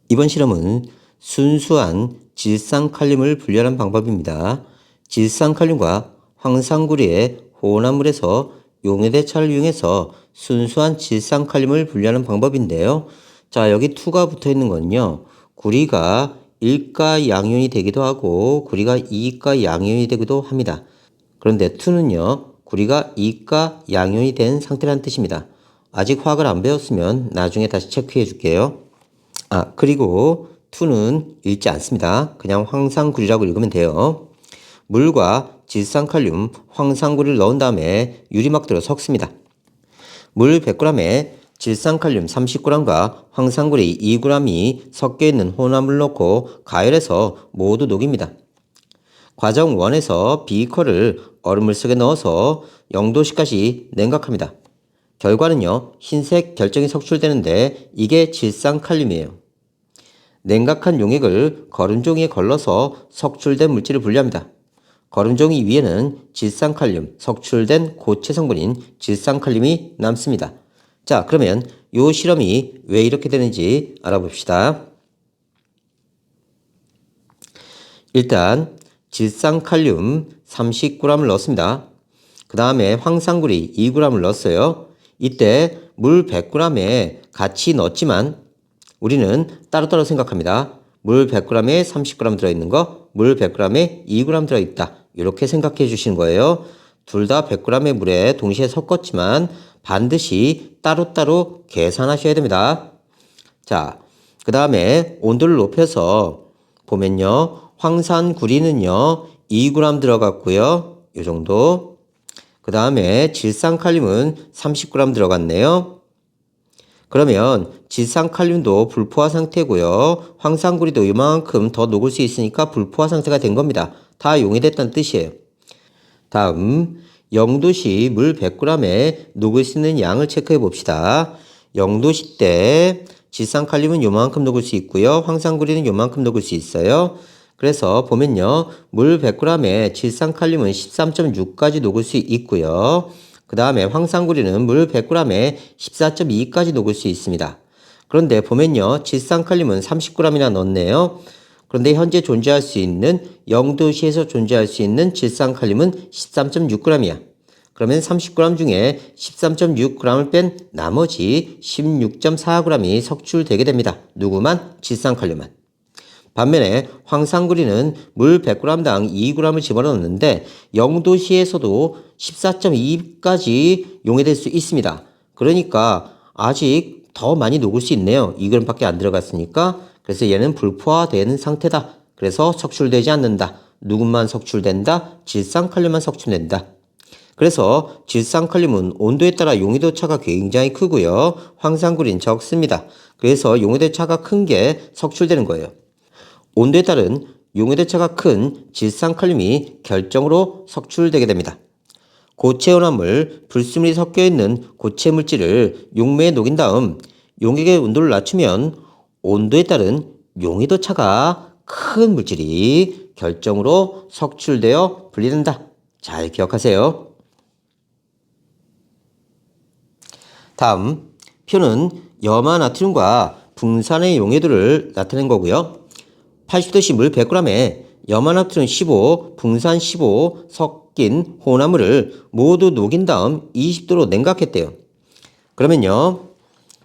이번 실험은 순수한 질산칼륨을 분리하는 방법입니다. 질산칼륨과 황산구리의 혼합물에서 용해대차를 이용해서 순수한 질산칼륨을 분리하는 방법인데요. 자, 여기 2가 붙어 있는 건요. 구리가 1가 양이온이 되기도 하고 구리가 2가 양이온이 되기도 합니다. 그런데 2는요. 구리가 2가 양이온이 된 상태라는 뜻입니다. 아직 화학을 안 배웠으면 나중에 다시 체크해 줄게요. 그리고 2는 읽지 않습니다. 그냥 황산구리라고 읽으면 돼요. 물과 질산칼륨, 황산구리를 넣은 다음에 유리막대로 섞습니다. 물 100g에 질산칼륨 30g과 황산구리 2g이 섞여있는 혼합물을 넣고 가열해서 모두 녹입니다. 과정 1에서 비커를 얼음물 속에 넣어서 0도씨까지 냉각합니다. 결과는요, 흰색 결정이 석출되는데 이게 질산칼륨이에요. 냉각한 용액을 거름종이에 걸러서 석출된 물질을 분리합니다. 거름종이 위에는 질산칼륨, 석출된 고체 성분인 질산칼륨이 남습니다. 자, 그러면 이 실험이 왜 이렇게 되는지 알아봅시다. 일단 질산칼륨 30g을 넣었습니다. 그 다음에 황산구리 2g을 넣었어요. 이때 물 100g에 같이 넣었지만 우리는 따로따로 생각합니다. 물 100g에 30g 들어있는 거, 물 100g에 2g 들어있다. 이렇게 생각해 주시는 거예요. 둘 다 100g의 물에 동시에 섞었지만 반드시 따로따로 계산하셔야 됩니다. 자, 그 다음에 온도를 높여서 보면요. 황산구리는요. 2g 들어갔고요. 이 정도. 그 다음에 질산칼륨은 30g 들어갔네요. 그러면 질산칼륨도 불포화 상태고요. 황산구리도 이만큼 더 녹을 수 있으니까 불포화 상태가 된 겁니다. 다 용해됐다는 뜻이에요. 다음 0도씨 물 100g에 녹을 수 있는 양을 체크해 봅시다. 0도씨 때 질산칼륨은 요만큼 녹을 수 있고요. 황산구리는 요만큼 녹을 수 있어요. 그래서 보면요. 물 100g에 질산칼륨은 13.6까지 녹을 수 있고요. 그 다음에 황산구리는 물 100g에 14.2까지 녹을 수 있습니다. 그런데 보면요. 질산칼륨은 30g이나 넣었네요. 그런데 현재 존재할 수 있는 0도씨에서 존재할 수 있는 질산칼륨은 13.6g이야. 그러면 30g 중에 13.6g을 뺀 나머지 16.4g이 석출되게 됩니다. 누구만? 질산칼륨만. 반면에 황산구리는 물 100g당 2g을 집어넣었는데 0도씨에서도 14.2까지 용해될 수 있습니다. 그러니까 아직 더 많이 녹을 수 있네요. 2g밖에 안 들어갔으니까. 그래서 얘는 불포화되는 상태다. 그래서 석출되지 않는다. 누구만 석출된다? 질산칼륨만 석출된다. 그래서 질산칼륨은 온도에 따라 용해도 차가 굉장히 크고요. 황산구리는 적습니다. 그래서 용해도 차가 큰 게 석출되는 거예요. 온도에 따른 용해대차가 큰 질산칼륨이 결정으로 석출되게 됩니다. 고체 혼합물, 불순물이 섞여있는 고체 물질을 용매에 녹인 다음 용액의 온도를 낮추면 온도에 따른 용해도 차가 큰 물질이 결정으로 석출되어 분리된다. 잘 기억하세요. 다음 표는 염화 나트륨과 붕산의 용해도를 나타낸 거고요. 80도씨 물 100g에 염화나트륨 15, 붕산 15 섞인 혼합물을 모두 녹인 다음 20도로 냉각했대요. 그러면요.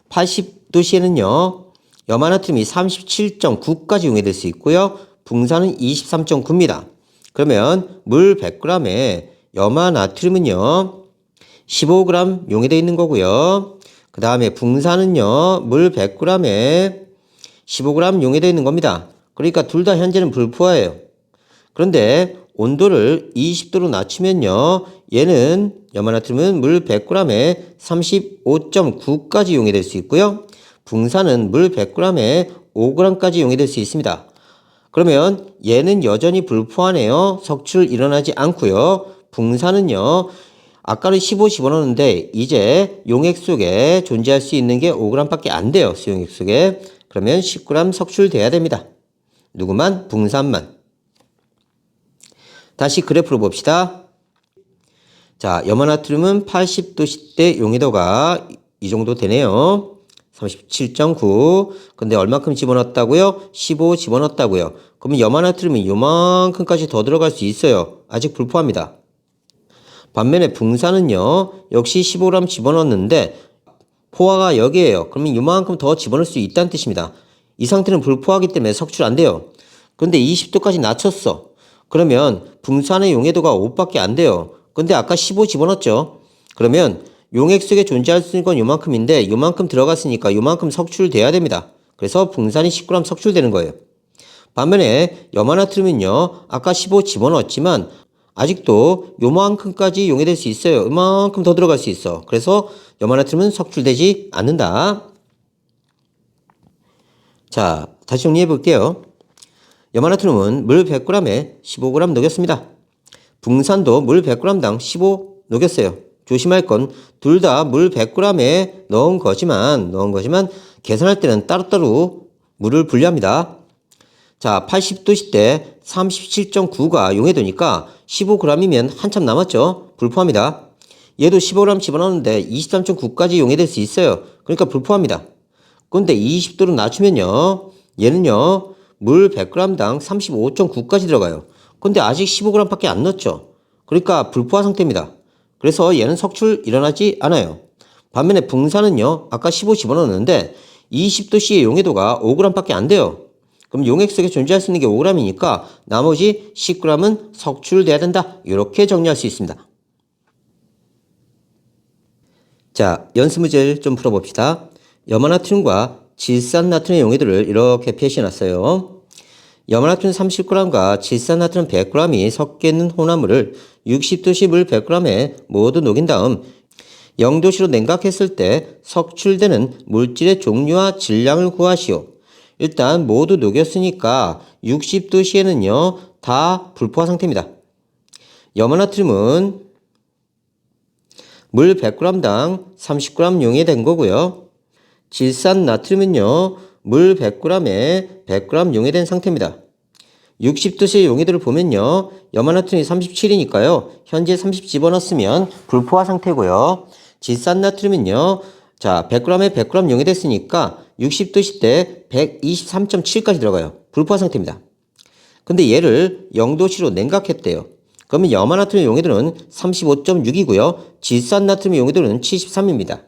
80도씨에는요. 염화나트륨이 37.9까지 용해될 수 있고요. 붕산은 23.9입니다. 그러면 물 100g에 염화나트륨은요. 15g 용해되어 있는 거고요. 그 다음에 붕산은요. 물 100g에 15g 용해되어 있는 겁니다. 그러니까 둘 다 현재는 불포화예요. 그런데 온도를 20도로 낮추면요. 얘는 염화나트륨은 물 100g에 35.9까지 용해될 수 있고요. 붕산은 물 100g에 5g까지 용해될 수 있습니다. 그러면 얘는 여전히 불포화네요. 석출 일어나지 않고요. 붕산은요. 아까는 15 집어넣었는데 이제 용액 속에 존재할 수 있는 게 5g밖에 안 돼요. 수용액 속에. 그러면 10g 석출돼야 됩니다. 누구만? 붕산만. 다시 그래프로 봅시다. 자, 염화나트륨은 80도씨 때 용해도가 이 정도 되네요. 37.9. 근데 얼마큼 집어넣었다고요? 15 집어넣었다고요. 그러면 염화나트륨이 요만큼까지 더 들어갈 수 있어요. 아직 불포합니다. 반면에 붕산은요, 역시 15g 집어넣었는데 포화가 여기에요. 그러면 요만큼 더 집어넣을 수 있다는 뜻입니다. 이 상태는 불포하기 때문에 석출 안 돼요. 근데 20도까지 낮췄어. 그러면 붕산의 용해도가 5밖에 안 돼요. 근데 아까 15 집어넣었죠. 그러면 용액 속에 존재할 수 있는 건 요만큼인데 요만큼 들어갔으니까 요만큼 석출돼야 됩니다. 그래서 붕산이 19g 석출되는 거예요. 반면에 염화나트륨은요, 아까 15 집어넣었지만 아직도 요만큼까지 용해될 수 있어요. 이만큼 더 들어갈 수 있어. 그래서 염화나트륨은 석출되지 않는다. 자, 다시 정리해 볼게요. 염화나트륨은 물 100g에 15g 녹였습니다. 붕산도 물 100g당 15 녹였어요. 조심할 건 둘 다 물 100g에 넣은 거지만 계산할 때는 따로따로 물을 분리합니다. 자, 80도씨 때 37.9가 용해도니까 15g이면 한참 남았죠. 불포합니다. 얘도 15g 집어넣었는데 23.9까지 용해될 수 있어요. 그러니까 불포합니다. 그런데 20도로 낮추면요, 얘는요 물 100g당 35.9까지 들어가요. 근데 아직 15g밖에 안 넣었죠. 그러니까 불포화 상태입니다. 그래서 얘는 석출 일어나지 않아요. 반면에 붕산은요, 아까 15 집어넣었는데 20도씨의 용해도가 5g밖에 안 돼요. 그럼 용액 속에 존재할 수 있는 게 5g이니까 나머지 10g은 석출돼야 된다. 이렇게 정리할 수 있습니다. 자, 연습 문제를 좀 풀어봅시다. 염화나트륨과 질산나트륨의 용해도를 이렇게 표시해놨어요. 염화나트륨 30g과 질산나트륨 100g이 섞여 있는 혼합물을 60도씨 물 100g에 모두 녹인 다음 0도씨로 냉각했을 때 석출되는 물질의 종류와 질량을 구하시오. 일단 모두 녹였으니까 60도씨에는요 다 불포화 상태입니다. 염화나트륨은 물 100g당 30g 용해된 거고요. 질산나트륨은요 물 100g에 100g 용해된 상태입니다. 60도씨의 용해도를 보면요, 염화나트륨이 37이니까요 현재 30 집어넣었으면 불포화 상태고요. 질산나트륨은요, 자 100g에 100g 용해됐으니까 60도씨 때 123.7까지 들어가요. 불포화 상태입니다. 근데 얘를 0도씨로 냉각했대요. 그러면 염화나트륨 용해도는 35.6이고요. 질산나트륨 용해도는 73입니다.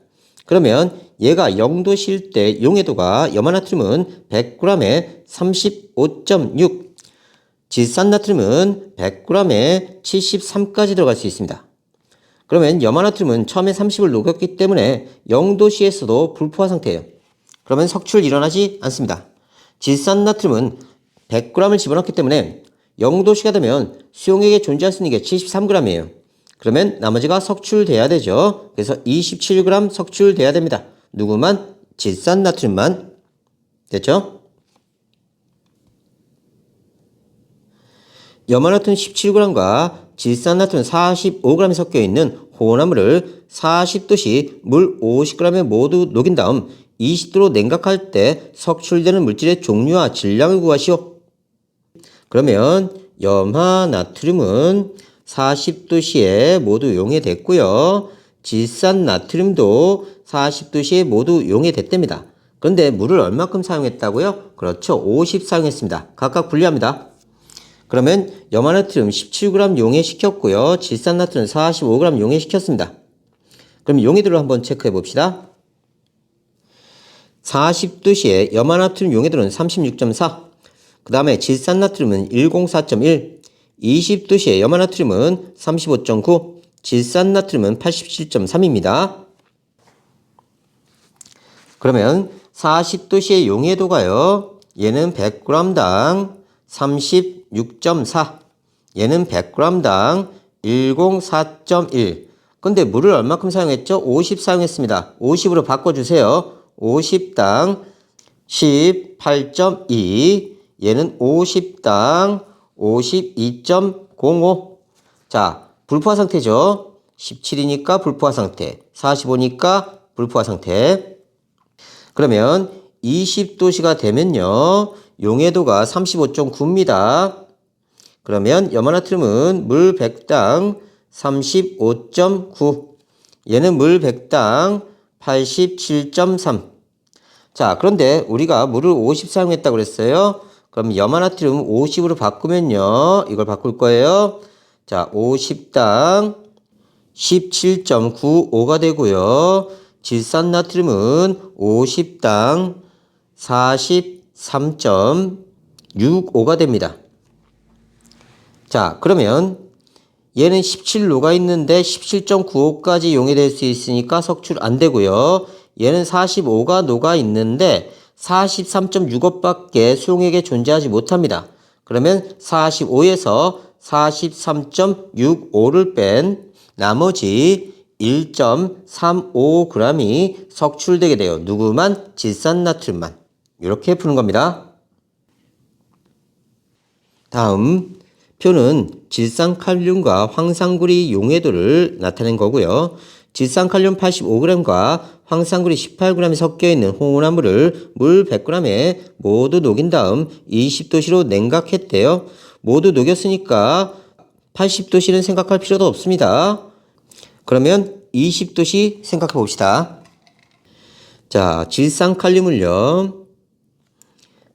그러면 얘가 0도씨일 때 용해도가 염화나트륨은 100g에 35.6, 질산나트륨은 100g에 73까지 들어갈 수 있습니다. 그러면 염화나트륨은 처음에 30을 녹였기 때문에 0도씨에서도 불포화 상태예요. 그러면 석출 일어나지 않습니다. 질산나트륨은 100g을 집어넣기 때문에 0도씨가 되면 수용액에 존재할 수 있는 게 73g이에요. 그러면 나머지가 석출돼야 되죠. 그래서 27g 석출돼야 됩니다. 누구만? 질산나트륨만. 됐죠? 염화나트륨 17g과 질산나트륨 45g이 섞여 있는 혼합물을 40도씨 물 50g에 모두 녹인 다음 20도로 냉각할 때 석출되는 물질의 종류와 질량을 구하시오. 그러면 염화나트륨은 40도씨에 모두 용해됐고요. 질산나트륨도 40도씨에 모두 용해됐답니다. 그런데 물을 얼마큼 사용했다고요? 그렇죠. 50 사용했습니다. 각각 분리합니다. 그러면 염화나트륨 17g 용해시켰고요. 질산나트륨 45g 용해시켰습니다. 그럼 용해도를 한번 체크해 봅시다. 40도씨에 염화나트륨 용해도는 36.4, 그 다음에 질산나트륨은 104.1, 20도씨에 염화나트륨은 35.9, 질산나트륨은 87.3입니다. 그러면 40도씨의 용해도가요, 얘는 100g당 36.4, 얘는 100g당 104.1. 근데 물을 얼마큼 사용했죠? 50 사용했습니다. 50으로 바꿔주세요. 50당 18.2, 얘는 50당 52.05. 자, 불포화 상태죠. 17이니까 불포화 상태, 45니까 불포화 상태. 그러면 20도씨가 되면요, 용해도가 35.9입니다. 그러면 염화나트륨은 물 100당 35.9, 얘는 물 100당 87.3. 자, 그런데 우리가 물을 50 사용했다고 그랬어요. 그럼 염화나트륨 50으로 바꾸면요. 이걸 바꿀 거예요. 자, 50당 17.95가 되고요. 질산나트륨은 50당 43.65가 됩니다. 자, 그러면 얘는 17 녹아 있는데 17.95까지 용해될 수 있으니까 석출 안 되고요. 얘는 45가 녹아 있는데 43.65밖에 수용액에 존재하지 못합니다. 그러면 45에서 43.65를 뺀 나머지 1.35g이 석출되게 돼요. 누구만? 질산나트륨만. 이렇게 푸는 겁니다. 다음 표는 질산칼륨과 황산구리 용해도를 나타낸 거고요. 질산칼륨 85g과 황산구리 18g이 섞여 있는 홍합물을 물 100g에 모두 녹인 다음 20도씨로 냉각했대요. 모두 녹였으니까 80도씨는 생각할 필요도 없습니다. 그러면 20도씨 생각해 봅시다. 자, 질산칼륨을요.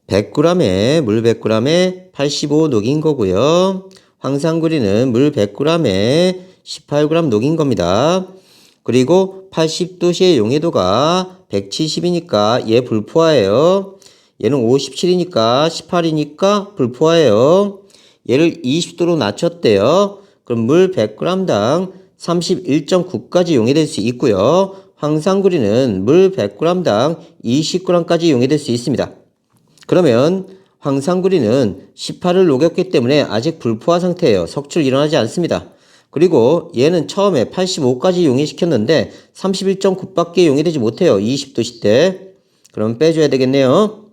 100g에 물 100g에 85 녹인 거고요. 황산구리는 물 100g에 18g 녹인 겁니다. 그리고 80도씨의 용해도가 170이니까 얘 불포화예요. 얘는 57이니까 18이니까 불포화예요. 얘를 20도로 낮췄대요. 그럼 물 100g당 31.9까지 용해될 수 있고요. 황산구리는 물 100g당 20g까지 용해될 수 있습니다. 그러면 황산구리는 18을 녹였기 때문에 아직 불포화 상태예요. 석출 일어나지 않습니다. 그리고 얘는 처음에 85까지 용해시켰는데 31.9밖에 용해되지 못해요. 20도씨 때. 그럼 빼줘야 되겠네요.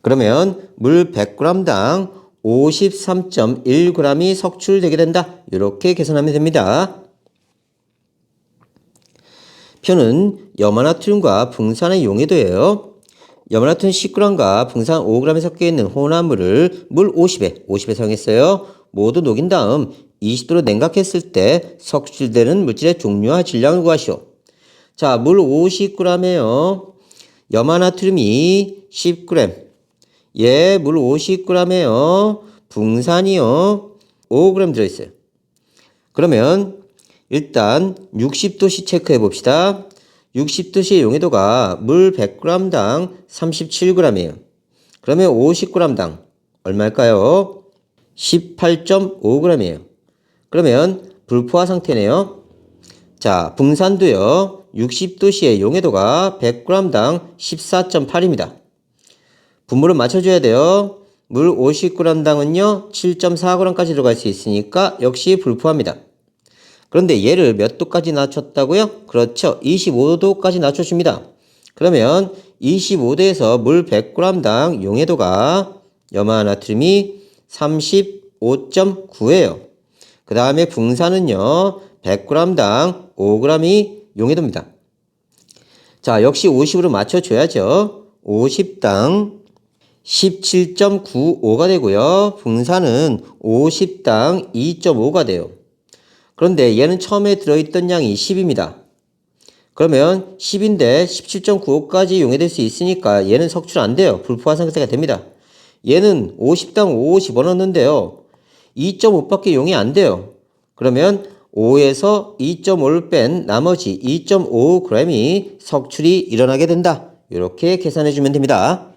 그러면 물 100g당 53.1g이 석출되게 된다. 이렇게 계산하면 됩니다. 표는 염화나트륨과 붕산의 용해도예요. 염화나트륨 10g과 붕산 5g이 섞여있는 혼합물을 물 50에 사용했어요. 모두 녹인 다음 20도로 냉각했을 때 석출되는 물질의 종류와 질량을 구하시오. 자, 물 50g에요. 염화나트륨이 10g. 예, 물 50g에요. 붕산이요. 5g 들어있어요. 그러면 일단 60도씨 체크해 봅시다. 60도씨의 용해도가 물 100g당 37g이에요. 그러면 50g당 얼마일까요? 18.5g이에요. 그러면 불포화 상태네요. 자, 붕산도요. 60도씨의 용해도가 100g당 14.8입니다. 분모를 맞춰줘야 돼요. 물 50g당은요. 7.4g까지 들어갈 수 있으니까 역시 불포화입니다. 그런데 얘를 몇 도까지 낮췄다고요? 그렇죠. 25도까지 낮춰줍니다. 그러면 25도에서 물 100g당 용해도가 염화나트륨이 35.9예요. 그 다음에 붕산은요. 100g당 5g이 용해도입니다. 자, 역시 50으로 맞춰줘야죠. 50당 17.95가 되고요. 붕산은 50당 2.5가 돼요. 그런데 얘는 처음에 들어있던 양이 10입니다. 그러면 10인데 17.95까지 용해될 수 있으니까 얘는 석출 안 돼요. 불포화 상태가 됩니다. 얘는 50당 5 집어넣는데요. 2.5밖에 용이 안 돼요. 그러면 5에서 2.5를 뺀 나머지 2.5g이 석출이 일어나게 된다. 이렇게 계산해 주면 됩니다.